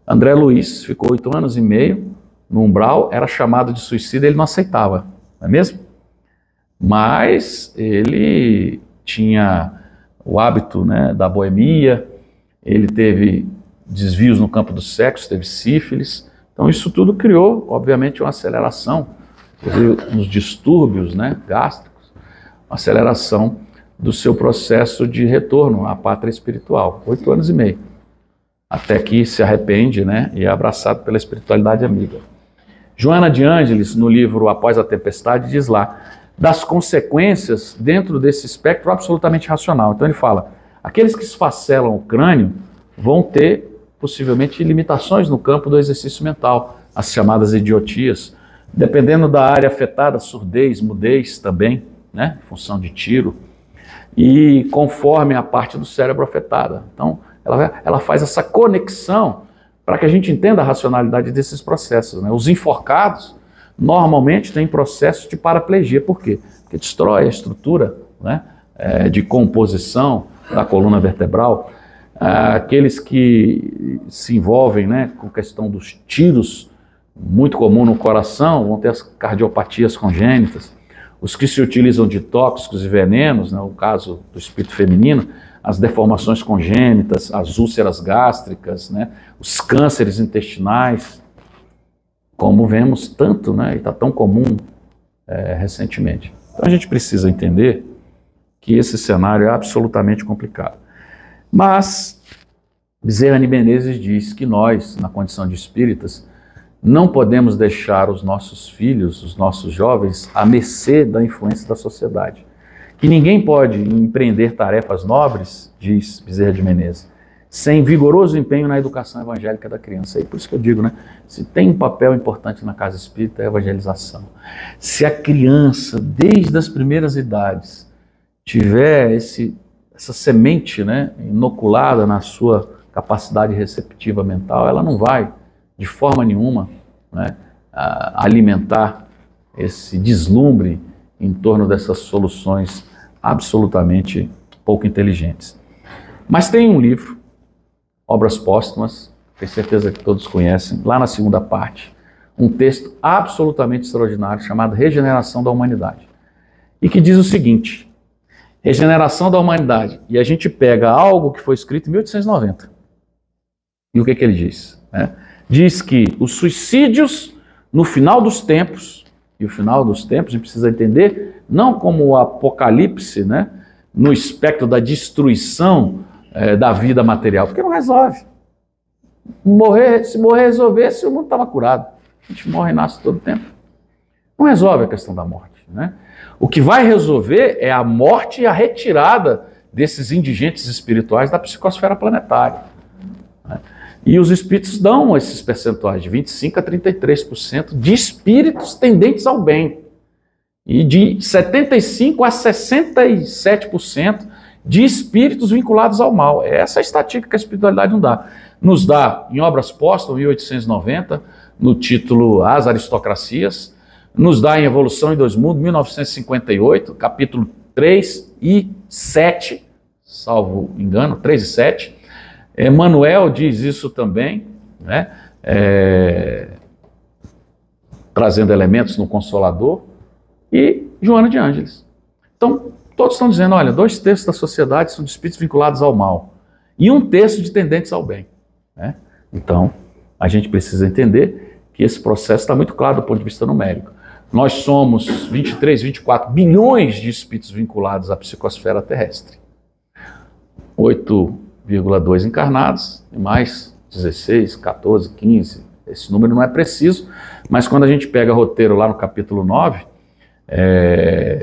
André Luiz ficou 8 anos e meio no umbral, era chamado de suicida, ele não aceitava, não é mesmo? Mas ele tinha o hábito, né, da boemia, ele teve desvios no campo do sexo, teve sífilis, então isso tudo criou, obviamente, uma aceleração, uns distúrbios, né, gástricos, uma aceleração do seu processo de retorno à pátria espiritual, 8 anos e meio, até que se arrepende, né, e é abraçado pela espiritualidade amiga. Joana de Ângeles, no livro Após a Tempestade, diz lá, das consequências dentro desse espectro absolutamente racional. Então ele fala, aqueles que esfacelam o crânio vão ter possivelmente limitações no campo do exercício mental, as chamadas idiotias, dependendo da área afetada, surdez, mudez também, né, função de tiro, e conforme a parte do cérebro afetada. Então ela faz essa conexão para que a gente entenda a racionalidade desses processos, né? Os enforcados normalmente têm processo de paraplegia. Por quê? Porque destrói a estrutura, né, de composição da coluna vertebral. Aqueles que se envolvem, né, com a questão dos tiros, muito comum no coração, vão ter as cardiopatias congênitas. Os que se utilizam de tóxicos e venenos, né, no caso do espírito feminino, as deformações congênitas, as úlceras gástricas, né, os cânceres intestinais, como vemos tanto, né, e está tão comum recentemente. Então a gente precisa entender que esse cenário é absolutamente complicado. Mas Bezerra de Menezes diz que nós, na condição de espíritas, não podemos deixar os nossos filhos, os nossos jovens, à mercê da influência da sociedade. Que ninguém pode empreender tarefas nobres, diz Bezerra de Menezes, sem vigoroso empenho na educação evangélica da criança. E por isso que eu digo, né, se tem um papel importante na casa espírita é a evangelização. Se a criança, desde as primeiras idades, tiver essa semente, né, inoculada na sua capacidade receptiva mental, ela não vai, de forma nenhuma, né, alimentar esse deslumbre em torno dessas soluções absolutamente pouco inteligentes. Mas tem um livro, Obras Póstumas, tenho certeza que todos conhecem, lá na segunda parte, um texto absolutamente extraordinário chamado Regeneração da Humanidade, e que diz o seguinte, regeneração da humanidade, e a gente pega algo que foi escrito em 1890, e o que ele diz? Diz que os suicídios no final dos tempos, e o final dos tempos a gente precisa entender não como o apocalipse, né, no espectro da destruição da vida material, porque não resolve. Se morrer resolvesse, o mundo estava curado. A gente morre e nasce todo o tempo. Não resolve a questão da morte, né? O que vai resolver é a morte e a retirada desses indigentes espirituais da psicosfera planetária. E os espíritos dão esses percentuais de 25% a 33% de espíritos tendentes ao bem. E de 75% a 67% de espíritos vinculados ao mal. Essa é a estatística que a espiritualidade nos dá em Obras Póstumas, 1890, no título As Aristocracias, nos dá em Evolução em Dois Mundos, 1958, capítulo 3 e 7, salvo engano, 3 e 7. Emmanuel diz isso também, né? Trazendo elementos no Consolador, e Joana de Ângeles. Então, todos estão dizendo, olha, 2/3 da sociedade são de espíritos vinculados ao mal, e 1/3 de tendentes ao bem. Né? Então, a gente precisa entender que esse processo está muito claro do ponto de vista numérico. Nós somos 23, 24 bilhões de espíritos vinculados à psicosfera terrestre. 8,2 encarnados e mais 16, 14, 15. Esse número não é preciso, mas quando a gente pega roteiro lá no capítulo 9,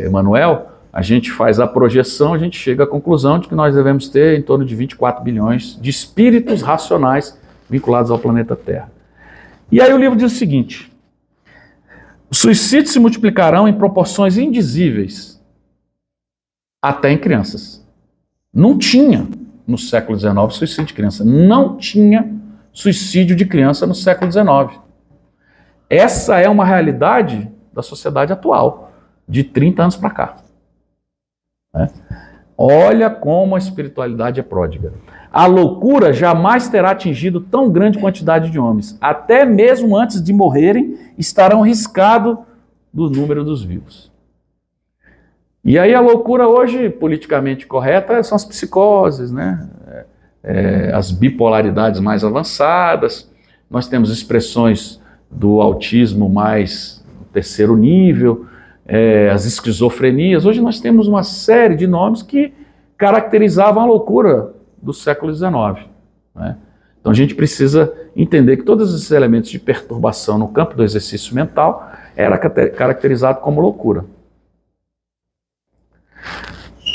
Emmanuel, a gente faz a projeção, a gente chega à conclusão de que nós devemos ter em torno de 24 bilhões de espíritos racionais vinculados ao planeta Terra. E aí o livro diz o seguinte: os suicídios se multiplicarão em proporções indizíveis até em crianças. Não tinha no século XIX suicídio de criança. Não tinha suicídio de criança no século XIX. Essa é uma realidade da sociedade atual, de 30 anos para cá. Olha como a espiritualidade é pródiga. A loucura jamais terá atingido tão grande quantidade de homens. Até mesmo antes de morrerem, estarão riscados do número dos vivos. E aí a loucura hoje, politicamente correta, são as psicoses, né? As bipolaridades mais avançadas. Nós temos expressões do autismo mais terceiro nível, as esquizofrenias. Hoje nós temos uma série de nomes que caracterizavam a loucura do século XIX. Né? Então a gente precisa entender que todos esses elementos de perturbação no campo do exercício mental era caracterizado como loucura.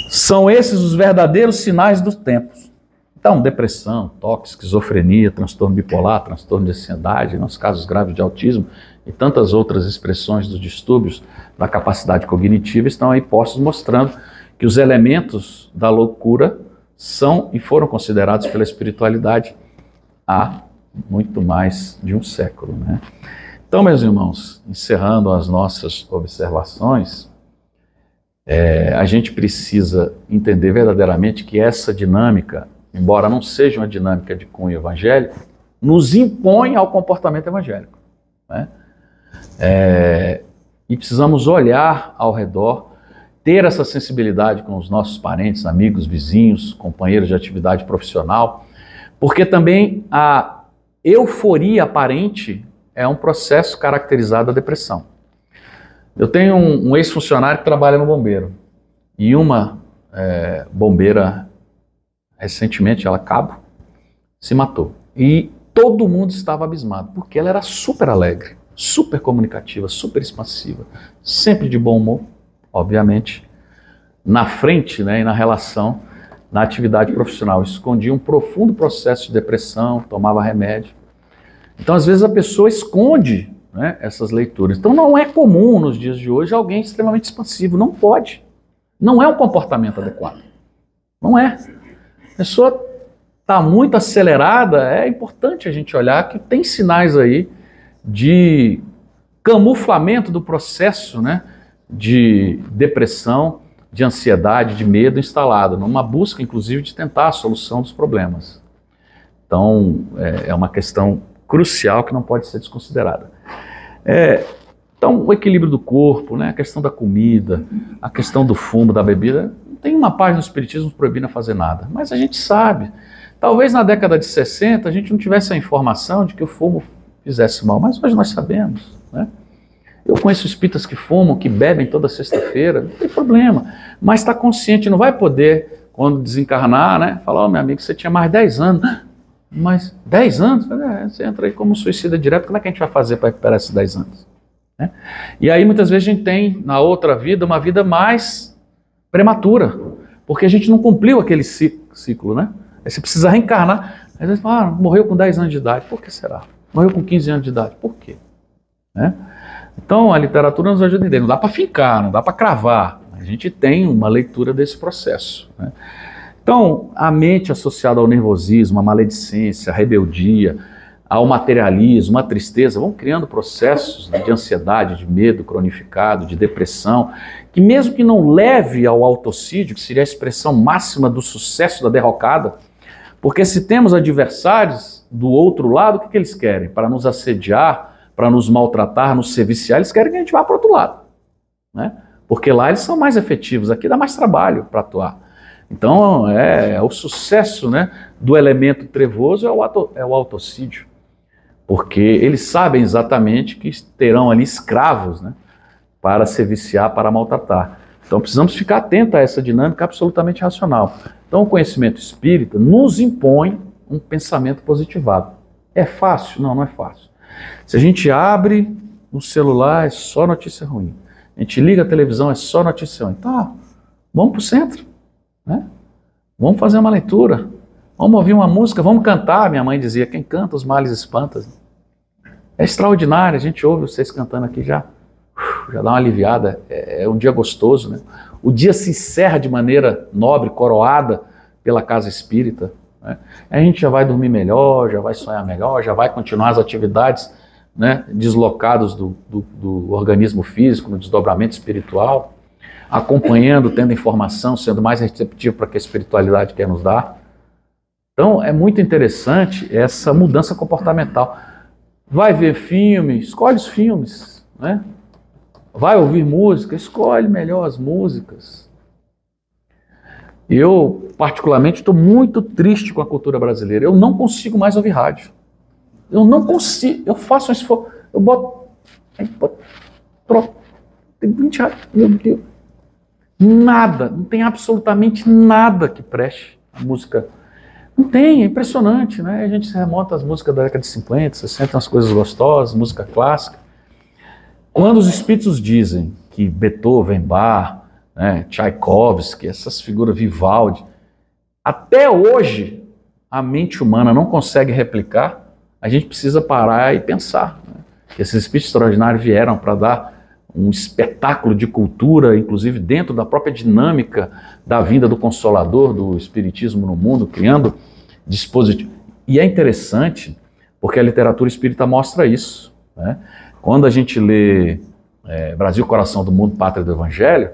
São esses os verdadeiros sinais dos tempos. Então, depressão, toque, esquizofrenia, transtorno bipolar, transtorno de ansiedade, nos casos graves de autismo e tantas outras expressões dos distúrbios da capacidade cognitiva estão aí postos mostrando que os elementos da loucura são e foram considerados pela espiritualidade há muito mais de um século. Né? Então, meus irmãos, encerrando as nossas observações, a gente precisa entender verdadeiramente que essa dinâmica, embora não seja uma dinâmica de cunho evangélico, nos impõe ao comportamento evangélico. Né? E precisamos olhar ao redor, ter essa sensibilidade com os nossos parentes, amigos, vizinhos, companheiros de atividade profissional, porque também a euforia aparente é um processo caracterizado da depressão. Eu tenho um ex-funcionário que trabalha no bombeiro, e uma bombeira, recentemente, ela cabo, se matou. E todo mundo estava abismado, porque ela era super alegre, super comunicativa, super expansiva, sempre de bom humor, obviamente, na frente, né, e na relação, na atividade profissional. Escondia um profundo processo de depressão, tomava remédio. Então, às vezes, a pessoa esconde, né, essas leituras. Então, não é comum nos dias de hoje alguém extremamente expansivo. Não pode. Não é um comportamento adequado. Não é. A pessoa está muito acelerada. É importante a gente olhar que tem sinais aí de camuflamento do processo, né, de depressão, de ansiedade, de medo instalado, numa busca, inclusive, de tentar a solução dos problemas. Então, é uma questão crucial que não pode ser desconsiderada. Então, o equilíbrio do corpo, né, a questão da comida, a questão do fumo, da bebida, não tem uma página do Espiritismo proibindo a fazer nada. Mas a gente sabe. Talvez na década de 60 a gente não tivesse a informação de que o fumo fizesse mal, mas hoje nós sabemos, né? Eu conheço espíritas que fumam, que bebem toda sexta-feira, não tem problema. Mas está consciente, não vai poder, quando desencarnar, né, falar, meu amigo, você tinha mais 10 anos. Mas 10 anos? Você entra aí como suicida direto, como é que a gente vai fazer para recuperar esses 10 anos? Né? E aí muitas vezes a gente tem na outra vida uma vida mais prematura, porque a gente não cumpriu aquele ciclo, né? Aí você precisa reencarnar. Às vezes fala, morreu com 10 anos de idade, por que será? Morreu com 15 anos de idade, por quê? Né? Então a literatura nos ajuda a entender, não dá para fincar, não dá para cravar, a gente tem uma leitura desse processo, né? Então a mente associada ao nervosismo, à maledicência, à rebeldia, ao materialismo, à tristeza, vão criando processos de ansiedade, de medo cronificado, de depressão, que mesmo que não leve ao autocídio, que seria a expressão máxima do sucesso da derrocada, porque se temos adversários do outro lado, o que eles querem? Para nos assediar, para nos maltratar, nos serviciar, eles querem que a gente vá para o outro lado, né? Porque lá eles são mais efetivos, aqui dá mais trabalho para atuar. Então o sucesso, né, do elemento trevoso é o autocídio, porque eles sabem exatamente que terão ali escravos, né, para se viciar, para maltratar. Então precisamos ficar atentos a essa dinâmica absolutamente racional. Então o conhecimento espírita nos impõe um pensamento positivado. É fácil? Não, não é fácil. Se a gente abre o celular, é só notícia ruim. A gente liga a televisão, é só notícia ruim. Tá, vamos para o centro, né? Vamos fazer uma leitura, vamos ouvir uma música, vamos cantar. Minha mãe dizia, quem canta os males espanta. É extraordinário, a gente ouve vocês cantando aqui já dá uma aliviada, é um dia gostoso, né? O dia se encerra de maneira nobre, coroada pela casa espírita, né? A gente já vai dormir melhor, já vai sonhar melhor, já vai continuar as atividades, né, deslocados do organismo físico, no desdobramento espiritual, acompanhando, tendo informação, sendo mais receptivo para que a espiritualidade quer nos dar. Então é muito interessante essa mudança comportamental. Vai ver filme, escolhe os filmes, né? Vai ouvir música, escolhe melhor as músicas. Eu, particularmente, estou muito triste com a cultura brasileira. Eu não consigo mais ouvir rádio. Eu não consigo. Eu faço um esforço. Eu boto. Troco. Tem 20 rádios. Meu Deus. Nada. Não tem absolutamente nada que preste a música. Não tem. É impressionante, né? A gente se remonta às músicas da década de 50, 60, umas coisas gostosas, música clássica. Quando os espíritos dizem que Beethoven, Bach, né, Tchaikovsky, essas figuras, Vivaldi, até hoje a mente humana não consegue replicar, a gente precisa parar e pensar, né? Que esses espíritos extraordinários vieram para dar um espetáculo de cultura, inclusive dentro da própria dinâmica da vinda do Consolador, do Espiritismo no mundo, criando dispositivos. E é interessante, porque a literatura espírita mostra isso, né? Quando a gente lê Brasil, Coração do Mundo, Pátria do Evangelho,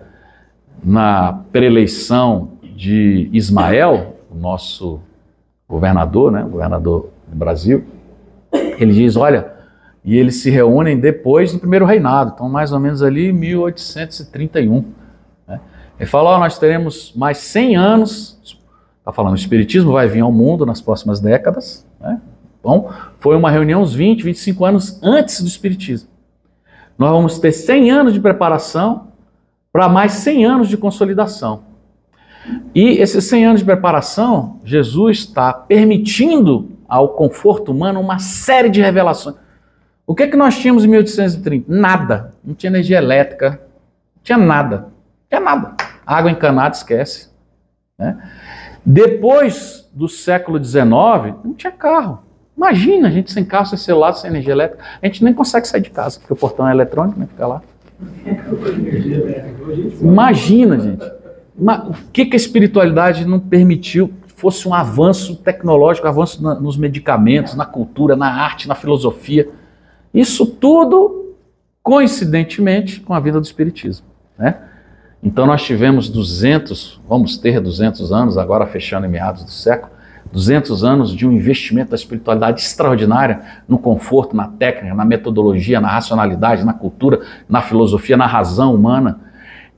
na preeleição de Ismael, o nosso governador, né, o governador do Brasil, ele diz, olha, e eles se reúnem depois do primeiro reinado, então mais ou menos ali 1831. Né? Ele fala, nós teremos mais 100 anos, está falando, o Espiritismo vai vir ao mundo nas próximas décadas, né? Bom, foi uma reunião uns 20, 25 anos antes do Espiritismo. Nós vamos ter 100 anos de preparação para mais 100 anos de consolidação. E esses 100 anos de preparação, Jesus está permitindo ao conforto humano uma série de revelações. O que nós tínhamos em 1830? Nada. Não tinha energia elétrica, não tinha nada. Não tinha nada. Água encanada, esquece. Né? Depois do século XIX, não tinha carro. Imagina a gente sem carro, sem celular, sem energia elétrica. A gente nem consegue sair de casa, porque o portão é eletrônico, né? Fica lá. Imagina, gente. O que a espiritualidade não permitiu que fosse um avanço tecnológico, avanço nos medicamentos, na cultura, na arte, na filosofia. Isso tudo, coincidentemente, com a vida do Espiritismo, né? Então nós tivemos vamos ter 200 anos, agora fechando em meados do século, 200 anos de um investimento da espiritualidade extraordinária no conforto, na técnica, na metodologia, na racionalidade, na cultura, na filosofia, na razão humana.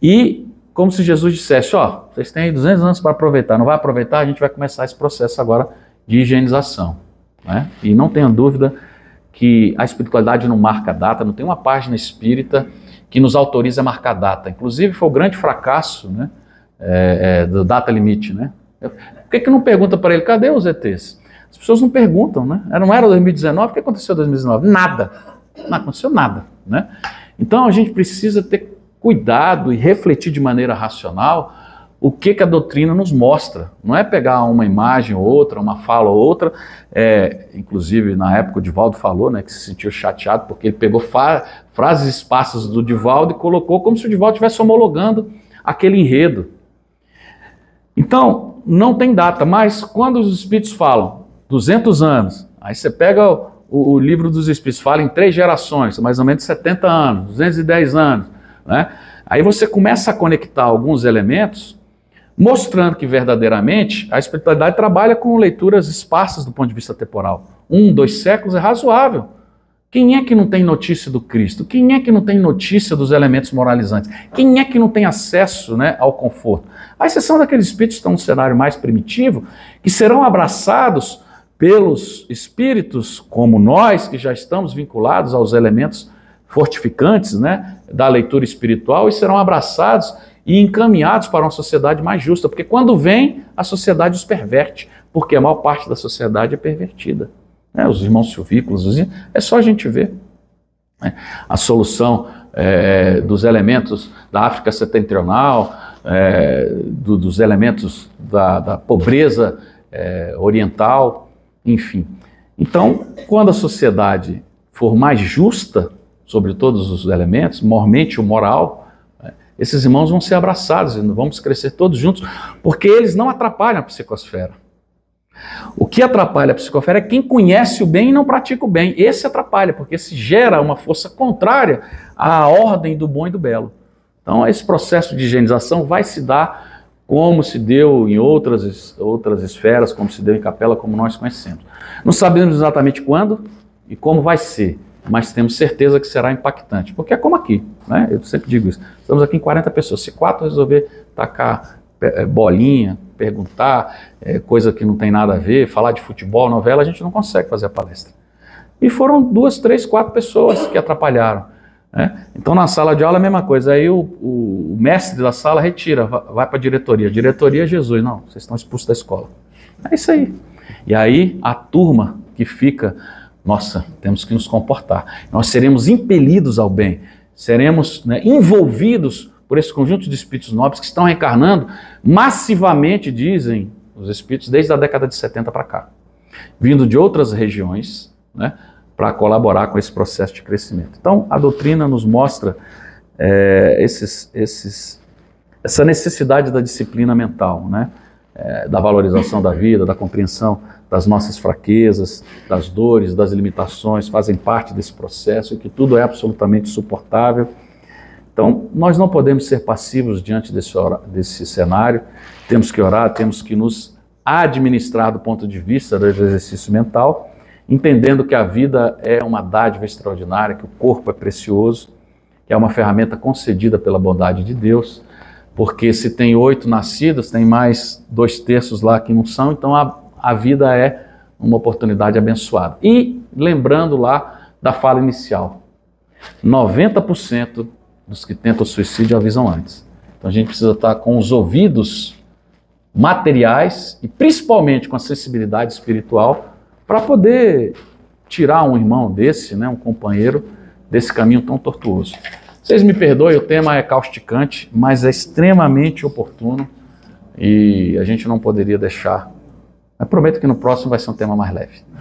E como se Jesus dissesse, ó, vocês têm aí 200 anos para aproveitar, não vai aproveitar, a gente vai começar esse processo agora de higienização, né? E não tenha dúvida que a espiritualidade não marca data, não tem uma página espírita que nos autoriza a marcar data. Inclusive foi o grande fracasso, né, do data limite, né? Por que não pergunta para ele, cadê os ETs? As pessoas não perguntam, né? Não era 2019, o que aconteceu em 2019? Nada, não aconteceu nada, né? Então a gente precisa ter cuidado e refletir de maneira racional o que a doutrina nos mostra. Não é pegar uma imagem ou outra, uma fala ou outra. Inclusive, na época, o Divaldo falou, né, que se sentiu chateado porque ele pegou frases esparsas do Divaldo e colocou como se o Divaldo estivesse homologando aquele enredo. Então, não tem data, mas quando os Espíritos falam 200 anos, aí você pega o livro dos Espíritos, fala em 3 gerações, mais ou menos 70 anos, 210 anos, né? Aí você começa a conectar alguns elementos mostrando que verdadeiramente a espiritualidade trabalha com leituras esparsas do ponto de vista temporal. 1, 2 séculos é razoável. Quem é que não tem notícia do Cristo? Quem é que não tem notícia dos elementos moralizantes? Quem é que não tem acesso, né, ao conforto? A exceção daqueles espíritos que estão no cenário mais primitivo, que serão abraçados pelos espíritos como nós, que já estamos vinculados aos elementos fortificantes, né, da leitura espiritual, e serão abraçados e encaminhados para uma sociedade mais justa, porque quando vem, a sociedade os perverte, porque a maior parte da sociedade é pervertida. Os irmãos silvícolas, é só a gente ver. A solução dos elementos da África setentrional, dos elementos da pobreza oriental, enfim. Então, quando a sociedade for mais justa sobre todos os elementos, mormente o moral, esses irmãos vão ser abraçados, vamos crescer todos juntos, porque eles não atrapalham a psicosfera. O que atrapalha a psicosfera é quem conhece o bem e não pratica o bem. Esse atrapalha, porque se gera uma força contrária à ordem do bom e do belo. Então esse processo de higienização vai se dar como se deu em outras esferas, como se deu em Capela, como nós conhecemos. Não sabemos exatamente quando e como vai ser, mas temos certeza que será impactante, porque é como aqui, né? Eu sempre digo isso, estamos aqui em 40 pessoas, se 4 resolver tacar bolinha, perguntar, coisa que não tem nada a ver, falar de futebol, novela, a gente não consegue fazer a palestra. E foram 2, 3, 4 pessoas que atrapalharam, né? Então na sala de aula é a mesma coisa, aí o mestre da sala retira, vai para a diretoria é Jesus, não, vocês estão expulsos da escola. É isso aí. E aí a turma que fica, nossa, temos que nos comportar. Nós seremos impelidos ao bem, seremos, né, envolvidos por esse conjunto de espíritos nobres que estão reencarnando massivamente, dizem os espíritos, desde a década de 70 para cá, vindo de outras regiões, né, para colaborar com esse processo de crescimento. Então, a doutrina nos mostra essa necessidade da disciplina mental, né, da valorização da vida, da compreensão das nossas fraquezas, das dores, das limitações, fazem parte desse processo e que tudo é absolutamente suportável. Então, nós não podemos ser passivos diante desse cenário, temos que orar, temos que nos administrar do ponto de vista do exercício mental, entendendo que a vida é uma dádiva extraordinária, que o corpo é precioso, que é uma ferramenta concedida pela bondade de Deus, porque se tem 8 nascidos, tem mais 2/3 lá que não são, então a vida é uma oportunidade abençoada. E lembrando lá da fala inicial, 90% dos que tentam suicídio avisam antes. Então a gente precisa estar com os ouvidos materiais e principalmente com a sensibilidade espiritual para poder tirar um irmão desse, né, um companheiro desse caminho tão tortuoso. Vocês me perdoem, o tema é causticante, mas é extremamente oportuno e a gente não poderia deixar. Mas prometo que no próximo vai ser um tema mais leve.